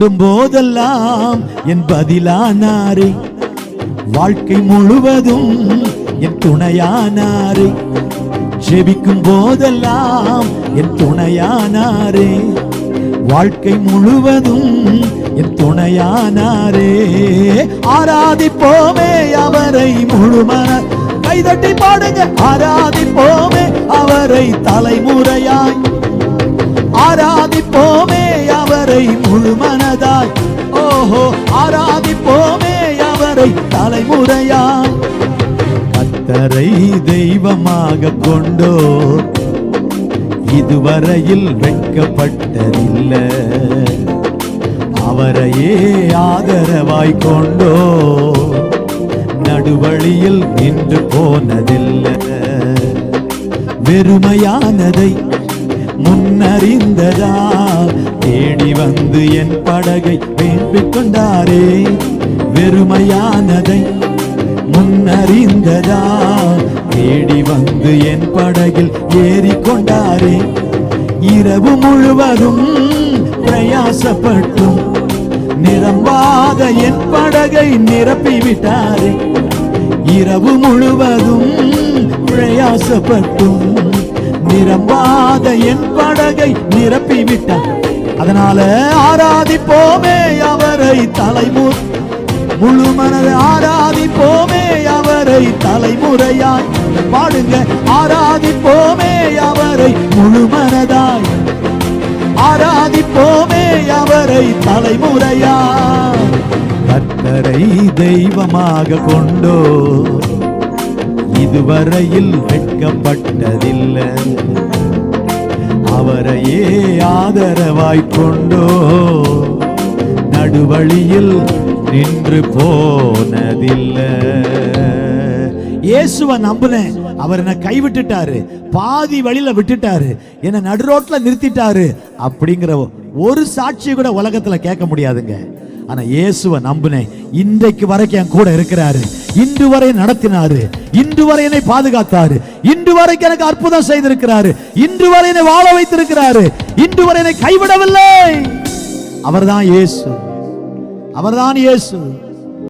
போதெல்லாம் என் பதிலானாரே, வாழ்க்கை முழுவதும் என் துணையானாரே. ஜெபிக்கும் போதெல்லாம் என் துணையானாரே, வாழ்க்கை முழுவதும் என் துணையானாரே. ஆராதிப்போமே அவரை முழுமன, கைதட்டி பாடுங்க. ஆராதிப்போமே அவரை தலைமுறையாய், ஆராதிப்போமே அவரை முழுமனதாய். ஓஹோ, ஆராதிப்போமே அவரை தலைமுறையாய். கர்த்தரை தெய்வமாக கொண்டோ இதுவரையில் வெட்கப்பட்டதில்லை, அவரையே ஆதரவாய் கொண்டோ நடுவழியில் நின்று போனதில்லை. வெறுமையானதை முன்னறிந்ததா தேடி வந்து என் படகை வேண்டிக் கொண்டாரே. வெறுமையானதை முன்னறிந்ததா தேடி வந்து என் படகில் ஏறிக்கொண்டாரே. இரவு முழுவதும் பிரயாசப்பட்டும் நிரம்பாத என் படகை நிரப்பிவிட்டாரே. இரவு முழுவதும் பிரயாசப்பட்டும் நிரம்பாத என் படகை நிரப்பிவிட்டார். அதனால ஆராதிப்போமே அவரை தலைமுறை முழுமனதை, ஆராதிப்போமே அவரை தலைமுறையாய். பாடுங்க. ஆராதிப்போமே அவரை முழுமனதாய், ஆராதிப்போமே அவரை தலைமுறையாய். கர்த்தரை தெய்வமாக கொண்டோ இதுவரையில் வெட்கப்பட்டதில்லை, அவரையே ஆதரவாய் கொண்டோ நடுவழியில் நின்று போனதில்லை. இயேசுவை நம்புனேன், அவர் என்ன கைவிட்டுட்டாரு, பாதி வழியில விட்டுட்டாரு, என்ன நடுரோட்ல நிறுத்திட்டாரு அப்படிங்கிற ஒரு சாட்சியை கூட உலகத்துல கேட்க முடியாதுங்க. ஆனா இயேசுவை நம்புனேன், இன்றைக்கு வரைக்கும் என் கூட இருக்கிறாரு, இன்று வரை நடத்தினாரு, இன்று வரை என்னை பாதுகாத்தாரு, இன்று வரைக்கும் எனக்கு அற்புதம் செய்திருக்கிறாரு, இன்று வரை என்னை வாழ வைத்திருக்கிறாரு, இன்று வரை என்னை கைவிடவில்லை. அவர்தான் இயேசு, அவர்தான் இயேசு.